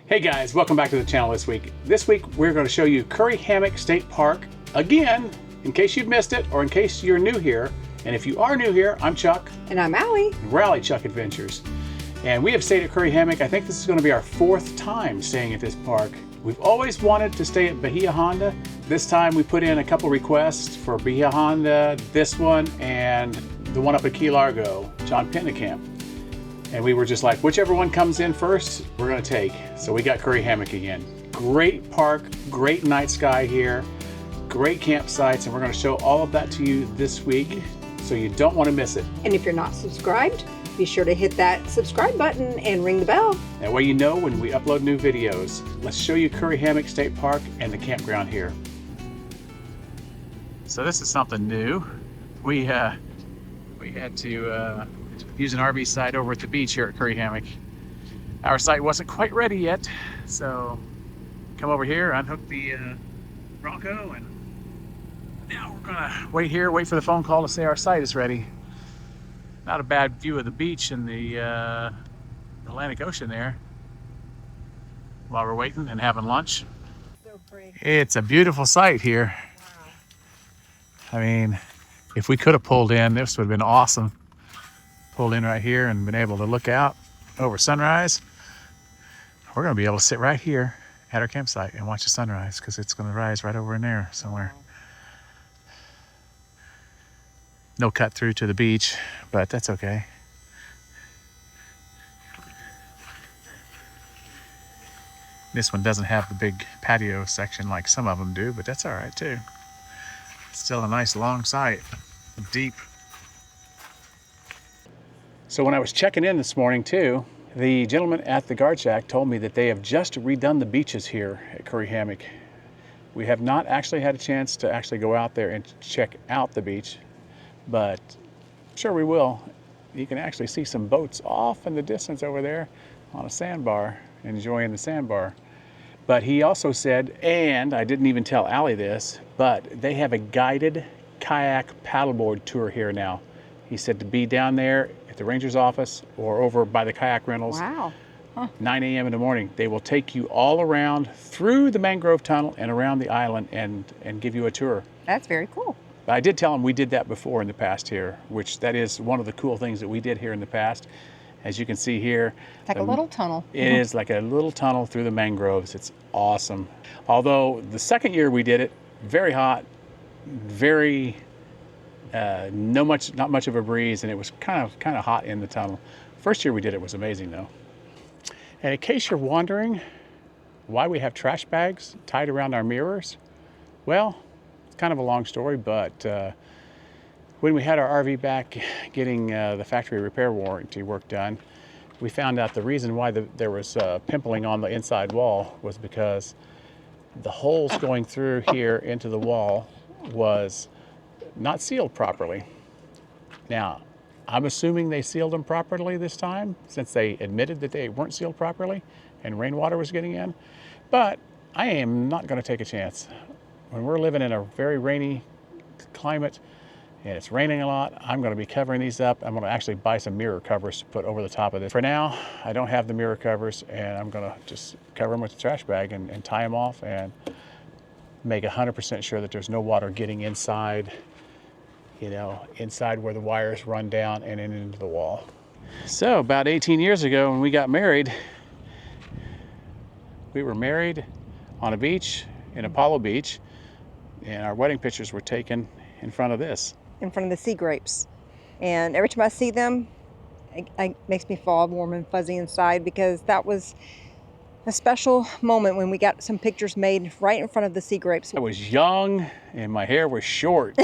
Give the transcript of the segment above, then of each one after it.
Hey guys, welcome back to the channel this week. This week we're going to show you Curry Hammock State Park again, in case you've missed it or in case you're new here. And if you are new here, I'm Chuck. And I'm Allie. And we're AlliChuck Adventures. And we have stayed at Curry Hammock. I think this is going to be our 4th time staying at this park. We've always wanted to stay at Bahia Honda. This time we put in a couple requests for Bahia Honda, this one, and the one up at Key Largo, John Pennicamp. And we were just like, whichever one comes in first, we're gonna take. So we got Curry Hammock again. Great park, great night sky here, great campsites, and we're gonna show all of that to you this week, so you don't wanna miss it. And if you're not subscribed, be sure to hit that subscribe button and ring the bell. That way you know when we upload new videos. Let's show you Curry Hammock State Park and the campground here. So this is something new. We had to use an RV site over at the beach here at Curry Hammock. Our site wasn't quite ready yet, so come over here, unhook the Bronco, and now we're gonna wait here, wait for the phone call to say our site is ready. Not a bad view of the beach and the Atlantic Ocean there while we're waiting and having lunch. So pretty. It's a beautiful site here. Wow. I mean, if we could have pulled in, this would have been awesome. Pulled in right here and been able to look out over sunrise. We're gonna be able to sit right here at our campsite and watch the sunrise because it's gonna rise right over in there somewhere. No cut through to the beach, but that's okay. This one doesn't have the big patio section like some of them do, but that's all right too. It's still a nice long site, deep. So when I was checking in this morning too, the gentleman at the guard shack told me that they have just redone the beaches here at Curry Hammock. We have not actually had a chance to actually go out there and check out the beach, but sure we will. You can actually see some boats off in the distance over there on a sandbar, enjoying the sandbar. But he also said, and I didn't even tell Allie this, but they have a guided kayak paddleboard tour here now. He said to be down there at the ranger's office or over by the kayak rentals. Wow. Huh. 9 a.m. in the morning. They will take you all around through the mangrove tunnel and around the island and give you a tour. That's very cool. But I did tell him we did that before in the past here, which that is one of the cool things that we did here in the past. As you can see here, It's like a little tunnel. It is like a little tunnel through the mangroves. It's awesome. Although the second year we did it, very hot, very not much of a breeze, and it was kind of hot in the tunnel. First year we did it was amazing though. And in case you're wondering why we have trash bags tied around our mirrors, well, it's kind of a long story, but when we had our RV back getting the factory repair warranty work done, we found out the reason why there was pimpling on the inside wall was because the holes going through here into the wall was not sealed properly. Now, I'm assuming they sealed them properly this time since they admitted that they weren't sealed properly and rainwater was getting in. But I am not going to take a chance. When we're living in a very rainy climate and it's raining a lot, I'm going to be covering these up. I'm going to actually buy some mirror covers to put over the top of this. For now, I don't have the mirror covers, and I'm going to just cover them with the trash bag and tie them off and make 100% sure that there's no water getting inside, you know, inside where the wires run down and into the wall. So about 18 years ago when we got married, we were married on a beach in Apollo Beach, and our wedding pictures were taken in front of this. In front of the sea grapes. And every time I see them, it makes me feel all warm and fuzzy inside, because that was a special moment when we got some pictures made right in front of the sea grapes. I was young and my hair was short.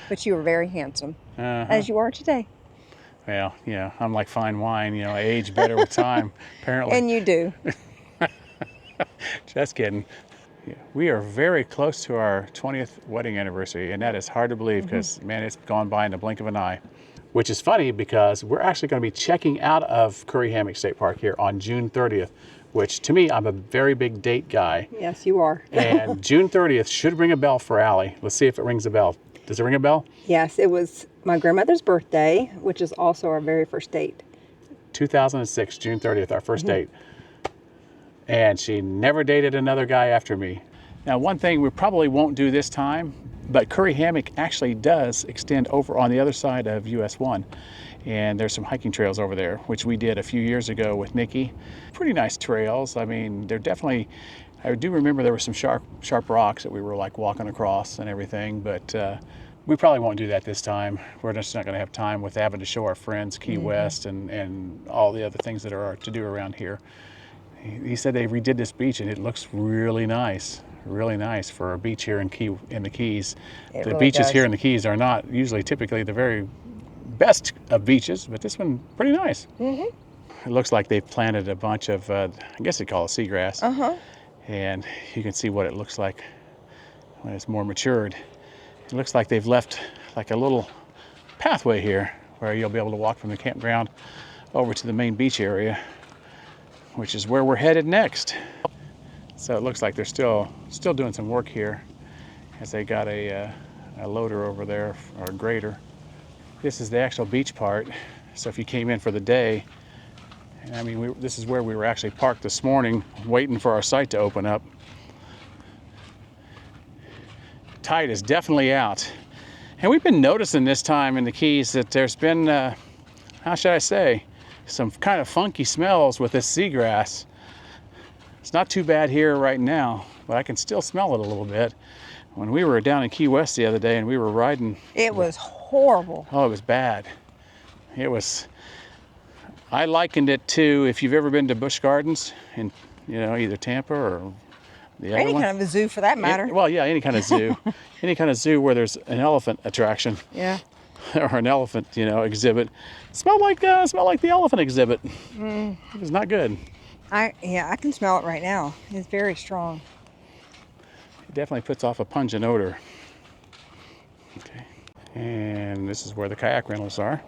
But you were very handsome, as you are today. Well, yeah, I'm like fine wine, you know, I age better with time, apparently. And you do. Just kidding. Yeah, we are very close to our 20th wedding anniversary, and that is hard to believe because, man, it's gone by in the blink of an eye. Which is funny because we're actually going to be checking out of Curry Hammock State Park here on June 30th, which to me, I'm a very big date guy. Yes, you are. And June 30th should ring a bell for Allie. Let's see if it rings a bell. Does it ring a bell? Yes, it was my grandmother's birthday, which is also our very first date. 2006, June 30th, our first date. And she never dated another guy after me. Now, one thing we probably won't do this time, but Curry Hammock actually does extend over on the other side of US 1. And there's some hiking trails over there, which we did a few years ago with Nikki. Pretty nice trails. I mean, they're definitely, I do remember there were some sharp rocks that we were like walking across and everything, but we probably won't do that this time. We're just not going to have time with having to show our friends Key West and all the other things that are to do around here. He said they redid this beach and it looks really nice for a beach here in the Keys. It The really beaches does. here in the Keys are not usually typically the very best of beaches, but this one pretty nice. It looks like they've planted a bunch of, I guess they call it seagrass. And you can see what it looks like when it's more matured. It looks like they've left like a little pathway here where you'll be able to walk from the campground over to the main beach area, which is where we're headed next. So it looks like they're still doing some work here, as they got a loader over there, or a grader. This is the actual beach part. So if you came in for the day, I mean, this is where we were actually parked this morning, waiting for our site to open up. Tide is definitely out. And we've been noticing this time in the Keys that there's been, how should I say, some kind of funky smells with this seagrass. It's not too bad here right now, but I can still smell it a little bit. When we were down in Key West the other day and we were riding, It was horrible. oh, it was bad. It was, I likened it to, if you've ever been to Busch Gardens in, either Tampa or the other Any one. kind of a zoo for that matter. Well, yeah, any kind of zoo. Any kind of zoo where there's an elephant attraction. Yeah. Or an elephant, exhibit. Smelled like the elephant exhibit. It was not good. I can smell it right now. It's very strong. It definitely puts off a pungent odor. Okay. And this is where the kayak rentals are.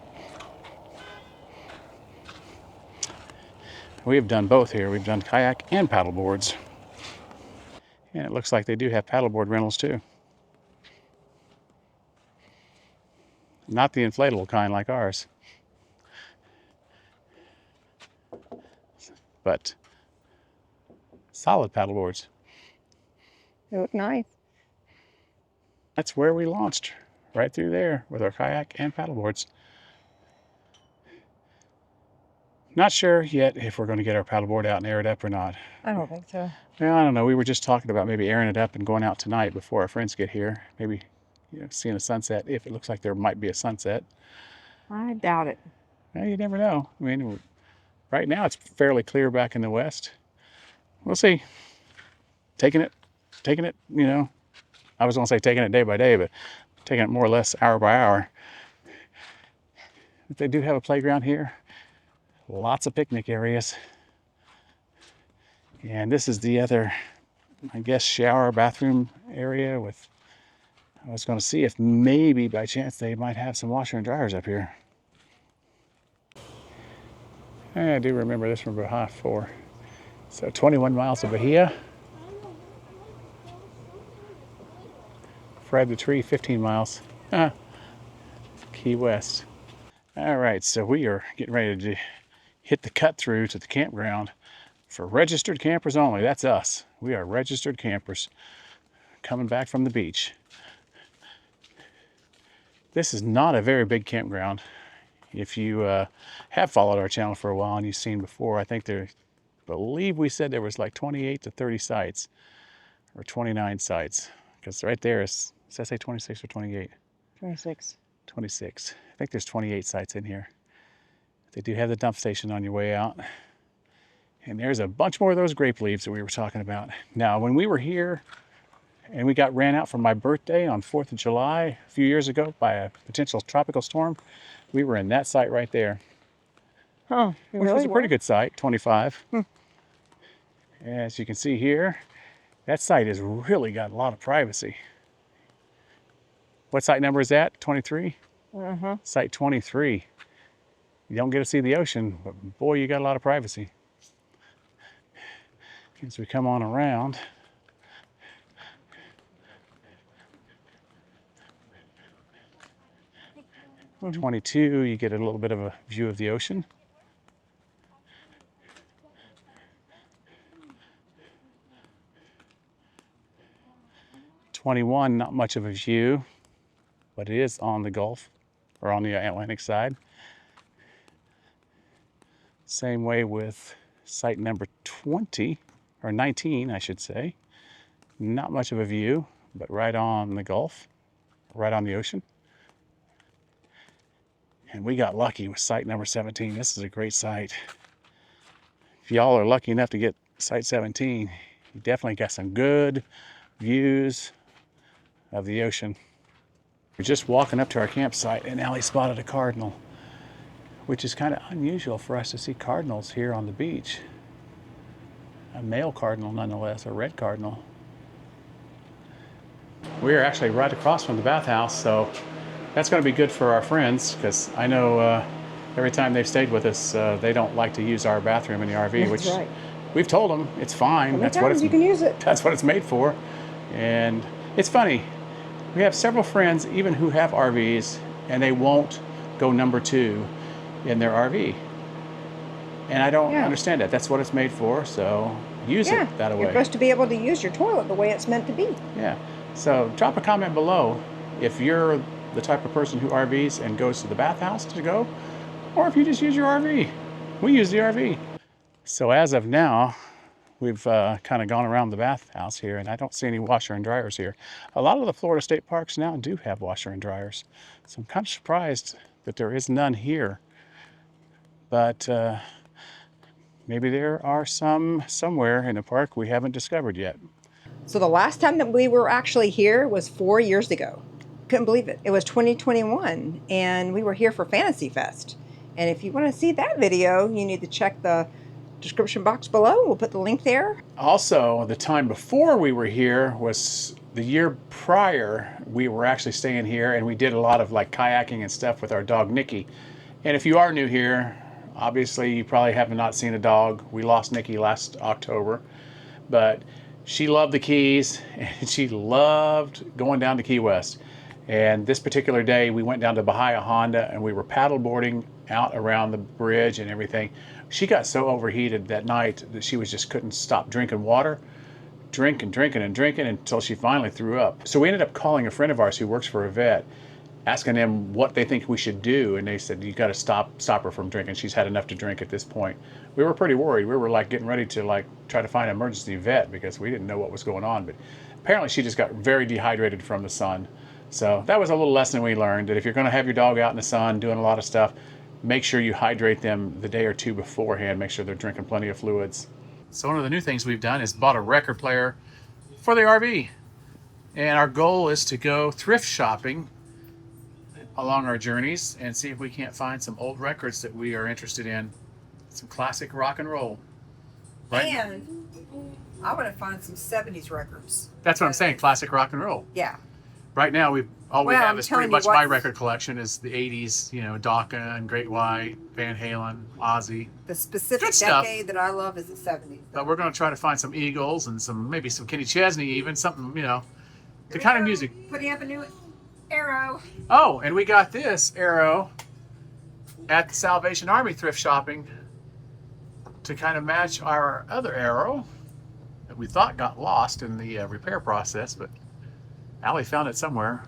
We have done both here. We've done kayak and paddle boards. And it looks like they do have paddleboard rentals too. Not the inflatable kind like ours, but solid paddleboards. They look nice. That's where we launched, right through there with our kayak and paddleboards. Not sure yet if we're going to get our paddleboard out and air it up or not. I don't think so. Well, I don't know. We were just talking about maybe airing it up and going out tonight before our friends get here. Maybe seeing a sunset, if it looks like there might be a sunset. I doubt it. Well, you never know. I mean, right now it's fairly clear back in the west. We'll see. Taking it, I was going to say taking it day by day, but taking it more or less hour by hour. But they do have a playground here. Lots of picnic areas. And this is the other, I guess, shower bathroom area with, I was going to see if maybe by chance they might have some washer and dryers up here. I do remember this from Baja 4. So 21 miles of Bahia. Fred the Tree, 15 miles. Key West. All right, so we are getting ready to hit the cut through to the campground for registered campers only. That's us. We are registered campers coming back from the beach. This is not a very big campground. If you have followed our channel for a while and you've seen before, I believe we said there was like 28 to 30 sites or 29 sites. Because right there does that say 26 or 28? 26. 26. I think there's 28 sites in here. They do have the dump station on your way out. And there's a bunch more of those grape leaves that we were talking about. Now, when we were here and we got ran out for my birthday on 4th of July a few years ago by a potential tropical storm, we were in that site right there. Huh. Which was a pretty good site, 25. As you can see here, that site has really got a lot of privacy. What site number is that? 23? Site 23. You don't get to see the ocean, but boy, you got a lot of privacy. As we come on around, on 22, you get a little bit of a view of the ocean. 2021, not much of a view, but it is on the Gulf or on the Atlantic side. Same way with site number 20 or 19, I should say. Not much of a view, but right on the Gulf, right on the ocean. And we got lucky with site number 17. This is a great site. If y'all are lucky enough to get site 17, you definitely got some good views of the ocean. We're just walking up to our campsite and Allie spotted a cardinal, which is kind of unusual for us to see cardinals here on the beach. A male cardinal nonetheless, a red cardinal. We are actually right across from the bathhouse, so that's going to be good for our friends, because I know every time they've stayed with us, they don't like to use our bathroom in the RV, That's which right. We've told them it's fine. That's what you can use it. That's what it's made for. And it's funny. We have several friends, even who have RVs, and they won't go number 2 in their RV. And I don't understand that. That's what it's made for, so use it that way. You're supposed to be able to use your toilet the way it's meant to be. Yeah. So drop a comment below if you're the type of person who RVs and goes to the bathhouse to go, or if you just use your RV. We use the RV. So as of now, we've kind of gone around the bathhouse here, and I don't see any washer and dryers here. A lot of the Florida state parks now do have washer and dryers, so I'm kind of surprised that there is none here. But maybe there are some somewhere in the park we haven't discovered yet. So the last time that we were actually here was 4 years ago. Couldn't believe it. It was 2021, and we were here for Fantasy Fest. And if you want to see that video, you need to check the description box below. We'll put the link there. Also, the time before we were here was the year prior. We were actually staying here, and we did a lot of like kayaking and stuff with our dog Nikki. And if you are new here, obviously you probably have not seen a dog. We lost Nikki last October, but she loved the Keys and she loved going down to Key West. And this particular day we went down to Bahia Honda and we were paddleboarding out around the bridge and everything. She got so overheated that night that she just couldn't stop drinking water, drinking until she finally threw up. So we ended up calling a friend of ours who works for a vet, asking them what they think we should do, and they said, you got to stop her from drinking. She's had enough to drink at this point. We were pretty worried. We were like getting ready to like try to find an emergency vet because we didn't know what was going on, but apparently she just got very dehydrated from the sun. So that was a little lesson we learned, that if you're going to have your dog out in the sun doing a lot of stuff, make sure you hydrate them the day or two beforehand. Make sure they're drinking plenty of fluids. So one of the new things we've done is bought a record player for the RV, and our goal is to go thrift shopping along our journeys and see if we can't find some old records that we are interested in. Some classic rock and roll. Right? And I want to find some 70s records. That's what I'm saying, classic rock and roll. Yeah. Right now, all we have is pretty much what- my record collection is the 80s, you know, Daka and Great White, Van Halen, Ozzy. The specific Good stuff. decade that I love is the 70s. But we're going to try to find some Eagles and maybe some Kenny Chesney even, something, you know, the kind of music. Putting up a new arrow. Oh, and we got this arrow at the Salvation Army thrift shopping to kind of match our other arrow that we thought got lost in the repair process, but Allie found it somewhere.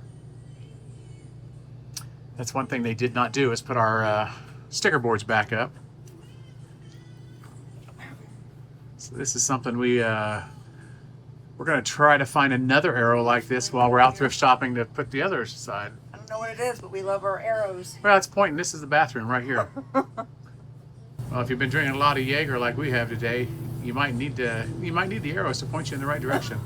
That's one thing they did not do, is put our sticker boards back up. So this is something we're going to try to find another arrow like this while we're out thrift shopping to put the other side. I don't know what it is, but we love our arrows. Well, it's pointing. This is the bathroom right here. Well, if you've been drinking a lot of Jaeger like we have today, you might need the arrows to point you in the right direction.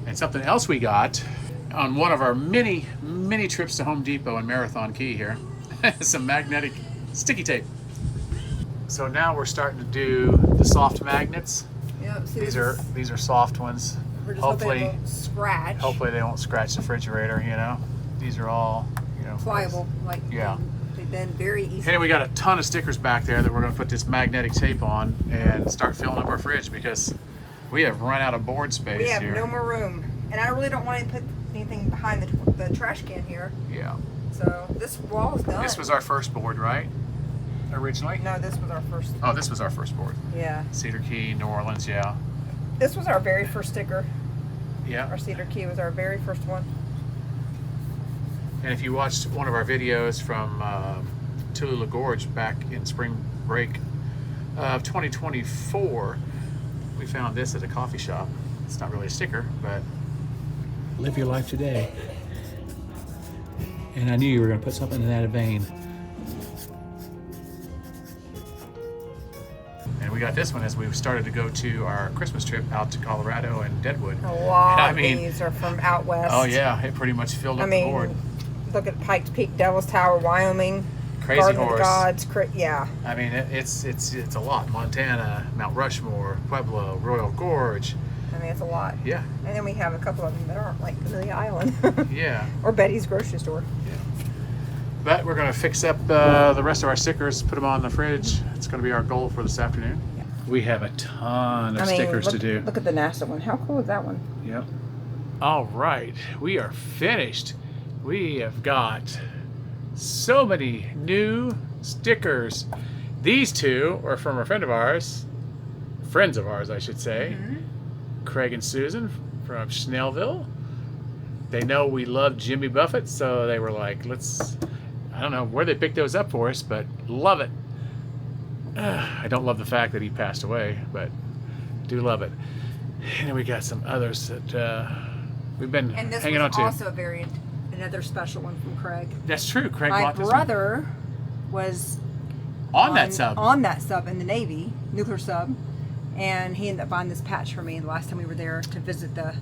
And something else we got on one of our many trips to Home Depot and Marathon Key here, some magnetic sticky tape. So now we're starting to do the soft magnets. Yep, see, These are soft ones. we're just hoping it won't scratch. Hopefully they won't scratch the refrigerator, you know. These are all, you know, Pliable, like yeah. They've been very easy. And we got a ton of stickers back there that we're going to put this magnetic tape on and start filling up our fridge because we have run out of board space We have here. no more room, and I really don't want to put anything behind the trash can here. Yeah. So this wall is done. This was our first board, right? Originally? No, this was our first. Oh, this was our first board. Yeah. Cedar Key, New Orleans, yeah. This was our very first sticker. Yeah. Our Cedar Key was our very first one. And if you watched one of our videos from Tallulah Gorge back in spring break of 2024, we found this at a coffee shop. It's not really a sticker, but live your life today. And I knew you were going to put something in that vein. And we got this one as we started to go to our Christmas trip out to Colorado and Deadwood. A lot of these are from out west. Oh yeah, it pretty much filled up the board. Look at Pikes Peak, Devil's Tower, Wyoming. Crazy Garden Horse. of the Gods, yeah. I mean, it's a lot. Montana, Mount Rushmore, Pueblo, Royal Gorge. I mean, it's a lot. Yeah. And then we have a couple of them that aren't, like Amelia Island. Yeah. Or Betty's grocery store. Yeah. But we're going to fix up the rest of our stickers, put them on the fridge. It's going to be our goal for this afternoon. Yeah. We have a ton of stickers to do. Look at the NASA one. How cool is that one? Yep. All right. We are finished. We have got so many new stickers. These two are from a friends of ours, I should say. Mm-hmm. Craig and Susan from Schnellville. They know we love Jimmy Buffett, so they were like, I don't know where they picked those up for us, but love it. I don't love the fact that he passed away, but do love it. And then we got some others that we've been hanging on to. And this was also another special one from Craig. That's true. Craig My bought this brother was on that sub. On that sub in the Navy, nuclear sub. And he ended up buying this patch for me the last time we were there to visit the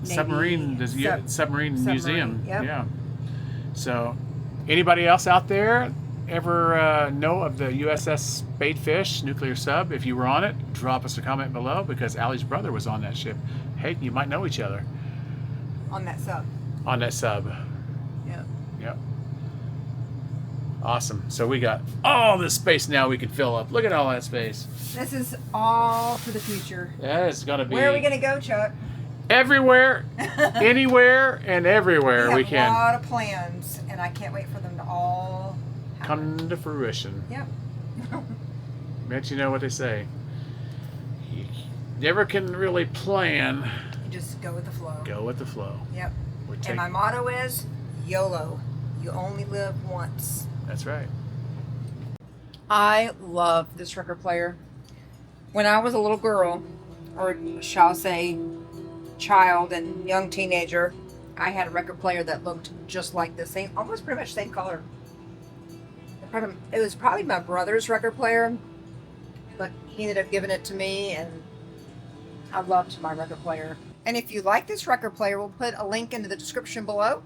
submarine museum. Yep. Yeah. So, anybody else out there ever know of the USS Spadefish nuclear sub? If you were on it, drop us a comment below because Allie's brother was on that ship. Hey, you might know each other. On that sub. On that sub. Yep. Yep. Awesome. So we got all this space now we can fill up. Look at all that space. This is all for the future. Yeah, it's gonna be. Where are we gonna go, Chuck? Everywhere, anywhere, and everywhere we can. We have a lot of plans, and I can't wait for them to all come to fruition. Yep. Bet you know what they say. You never can really plan. You just go with the flow. Go with the flow. Yep. And my motto is YOLO. You only live once. That's right. I love this record player. When I was a little girl, or shall I say child and young teenager, I had a record player that looked just like this, same, almost pretty much same color. It was probably my brother's record player, but he ended up giving it to me, and I loved my record player. And if you like this record player, we'll put a link into the description below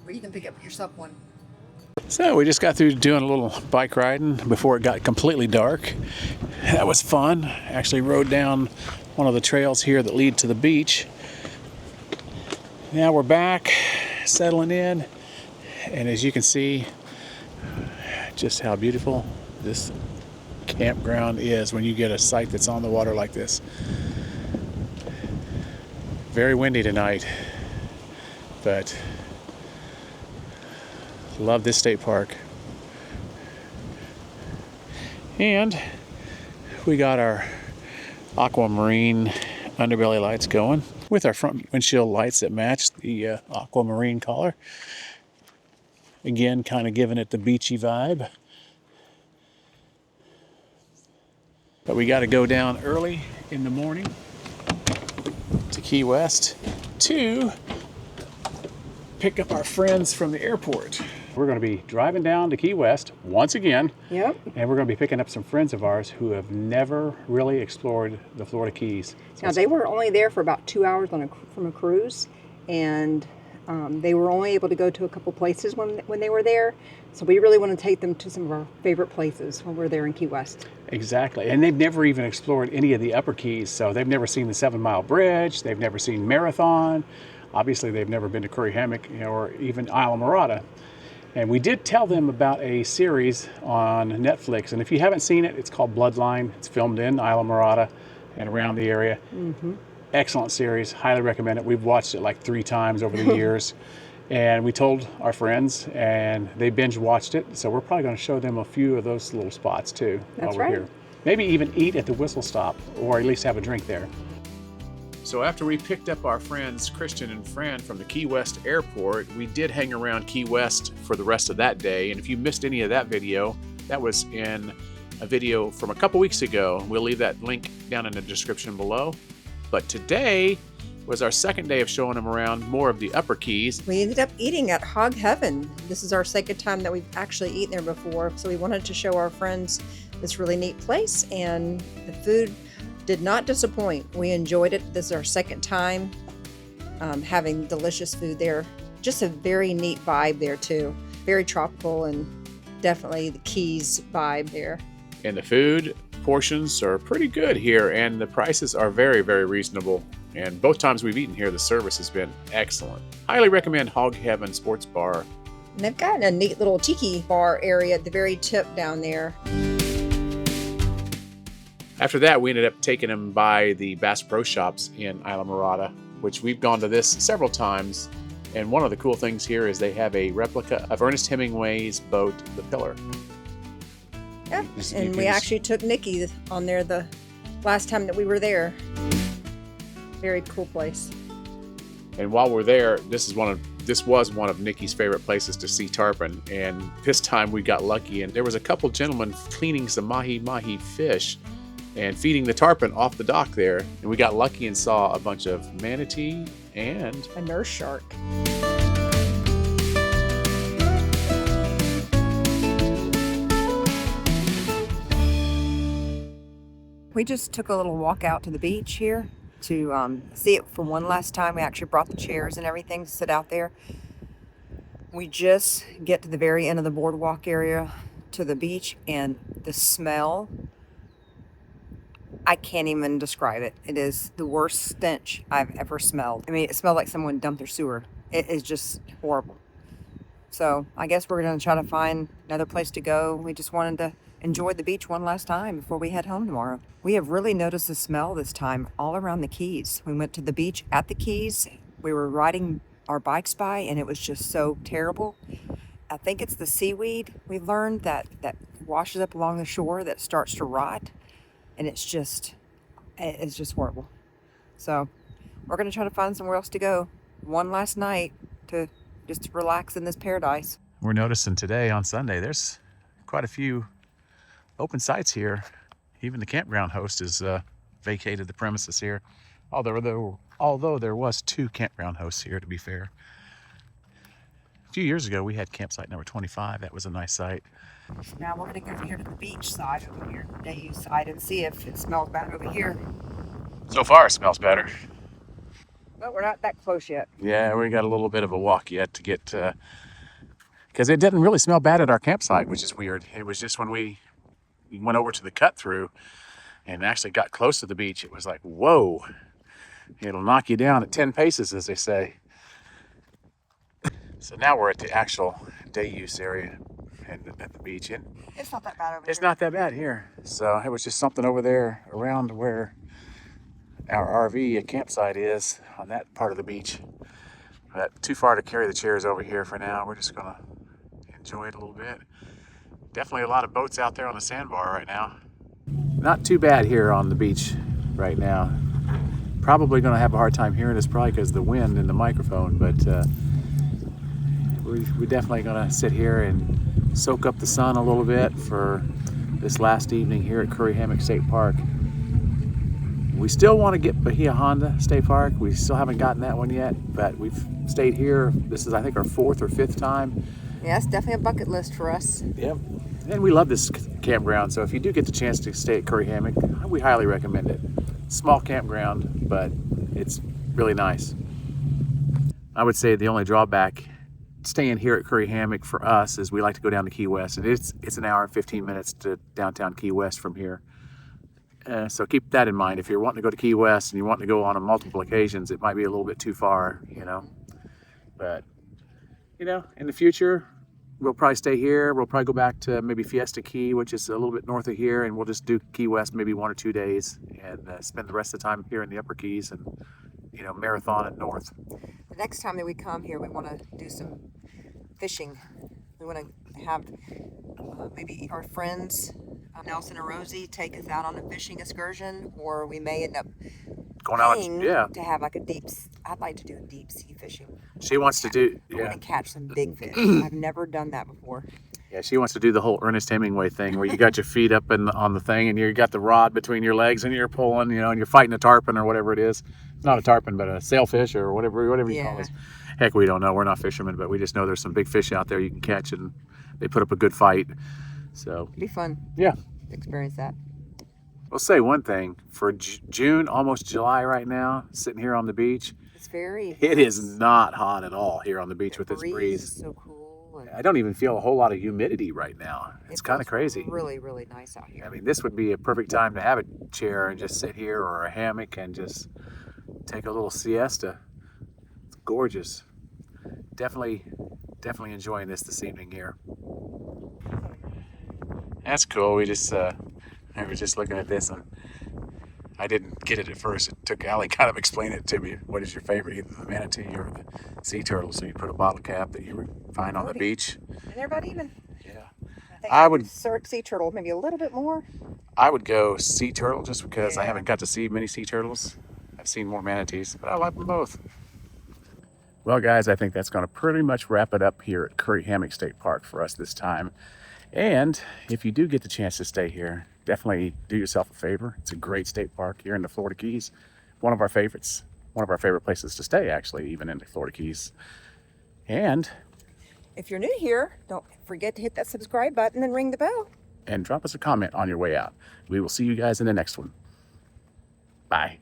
where you can pick up yourself one. So we just got through doing a little bike riding before it got completely dark. That was fun. Actually rode down one of the trails here that lead to the beach. Now we're back, settling in, and as you can see, just how beautiful this campground is when you get a site that's on the water like this. Very windy tonight, but love this state park. And we got our aquamarine underbelly lights going with our front windshield lights that match the aquamarine color. Again, kind of giving it the beachy vibe. But we got to go down early in the morning to Key West to pick up our friends from the airport. We're going to be driving down to Key West once again. Yep. And we're going to be picking up some friends of ours who have never really explored the Florida Keys. Now, they were only there for about 2 hours from a cruise, and they were only able to go to a couple places when they were there. So we really want to take them to some of our favorite places when we're there in Key West. Exactly. And they've never even explored any of the upper Keys. So they've never seen the 7 Mile Bridge. They've never seen Marathon. Obviously, they've never been to Curry Hammock, or even Islamorada. And we did tell them about a series on Netflix. And if you haven't seen it, it's called Bloodline. It's filmed in Islamorada and around the area. Mm-hmm. Excellent series. Highly recommend it. We've watched it like 3 times over the years. And we told our friends, and they binge watched it. So we're probably going to show them a few of those little spots too while we're here. Maybe even eat at the Whistle Stop, or at least have a drink there. So after we picked up our friends Christian and Fran from the Key West airport, we did hang around Key West for the rest of that day. And if you missed any of that video, that was in a video from a couple weeks ago. We'll leave that link down in the description below. But today was our second day of showing them around more of the Upper Keys. We ended up eating at Hog Heaven. This is our second time that we've actually eaten there before, so we wanted to show our friends this really neat place, and the food did not disappoint. We enjoyed it. This is our second time having delicious food there. Just a very neat vibe there too. Very tropical, and definitely the Keys vibe there. And the food portions are pretty good here, and the prices are very, very reasonable. And both times we've eaten here, the service has been excellent. Highly recommend Hog Heaven Sports Bar. And they've got a neat little tiki bar area at the very tip down there. After that, we ended up taking them by the Bass Pro Shops in Isla Mirada, which we've gone to this several times. And one of the cool things here is they have a replica of Ernest Hemingway's boat, The Pillar. Yeah, and we actually took Nikki on there the last time that we were there. Very cool place. And while we're there, this was one of Nikki's favorite places to see tarpon. And this time we got lucky, and there was a couple gentlemen cleaning some mahi-mahi fish and feeding the tarpon off the dock there. And we got lucky and saw a bunch of manatee and a nurse shark. We just took a little walk out to the beach here to see it for one last time. We actually brought the chairs and everything to sit out there. We just get to the very end of the boardwalk area to the beach, and the smell, I can't even describe it. It is the worst stench I've ever smelled. I mean, it smelled like someone dumped their sewer. It is just horrible. So I guess we're going to try to find another place to go. We just wanted to enjoy the beach one last time before we head home tomorrow. We have really noticed the smell this time all around the Keys. We went to the beach at the Keys. We were riding our bikes by, and it was just so terrible. I think it's the seaweed we learned that washes up along the shore that starts to rot, and it's just horrible. So we're going to try to find somewhere else to go one last night to just relax in this paradise. We're noticing today on Sunday there's quite a few open sites here. Even the campground host has vacated the premises here. Although there was 2 campground hosts here, to be fair. A few years ago, we had campsite number 25. That was a nice site. Now we're going to go here to the beach side over here, the day use side, and see if it smells bad over here. So far, it smells better. But we're not that close yet. Yeah, we got a little bit of a walk yet to get, because it didn't really smell bad at our campsite, which is weird. It was just when we went over to the cut through and actually got close to the beach, it was like, whoa, it'll knock you down at 10 paces, as they say. So now we're at the actual day use area and at the beach. And it's not that bad over here. It's not that bad here. So it was just something over there around where our RV, a campsite, is on that part of the beach. But too far to carry the chairs over here for now. We're just gonna enjoy it a little bit. Definitely a lot of boats out there on the sandbar right now. Not too bad here on the beach right now. Probably gonna have a hard time hearing us, probably because of the wind in the microphone, but we're definitely gonna sit here and soak up the sun a little bit for this last evening here at Curry Hammock State Park. We still want to get Bahia Honda State Park. We still haven't gotten that one yet, but we've stayed here. This is, I think, our 4th or 5th time. Yeah, it's definitely a bucket list for us. Yep. And we love this campground, so if you do get the chance to stay at Curry Hammock, we highly recommend it. Small campground, but it's really nice. I would say the only drawback staying here at Curry Hammock for us is we like to go down to Key West, and it's an hour and 15 minutes to downtown Key West from here. So keep that in mind. If you're wanting to go to Key West and you want to go on multiple occasions, it might be a little bit too far, But, in the future, we'll probably stay here. We'll probably go back to maybe Fiesta Key, which is a little bit north of here, and we'll just do Key West maybe 1 or 2 days and spend the rest of the time here in the Upper Keys and, marathon and north. The next time that we come here, we want to do some fishing. We want to have maybe our friends, Nelson and Rosie, take us out on a fishing excursion, or we may end up going out. Paying Yeah. to have like a I'd like to do deep sea fishing. She wants to do, I yeah. want to catch some big fish. I've never done that before. Yeah, she wants to do the whole Ernest Hemingway thing where you got your feet up on the thing and you got the rod between your legs and you're pulling, you know, and you're fighting a tarpon or whatever it is. It's not a tarpon, but a sailfish or whatever you call it. Heck, we don't know. We're not fishermen, but we just know there's some big fish out there you can catch and they put up a good fight. So It'd be fun. Yeah. To experience that. I'll say one thing. For June, almost July right now, sitting here on the beach, it is not hot at all here on the beach with this breeze. Is so cool. I don't even feel a whole lot of humidity right now. It's kind of crazy. Really, really nice out here. I mean, this would be a perfect time to have a chair and just sit here or a hammock and just take a little siesta. It's gorgeous. Definitely enjoying this evening here. That's cool. We were just looking at this and I didn't get it at first. It took Allie kind of explain it to me. What is your favorite, either the manatee or the sea turtle? So you put a bottle cap that you would find on the beach. And they're about even. Yeah. I would sea turtle, maybe a little bit more. I would go sea turtle just because I haven't got to see many sea turtles. I've seen more manatees, but I like them both. Well, guys, I think that's going to pretty much wrap it up here at Curry Hammock State Park for us this time. And if you do get the chance to stay here, definitely do yourself a favor. It's a great state park here in the Florida Keys. One of our favorites. One of our favorite places to stay, actually, even in the Florida Keys. And if you're new here, don't forget to hit that subscribe button and ring the bell. And drop us a comment on your way out. We will see you guys in the next one. Bye.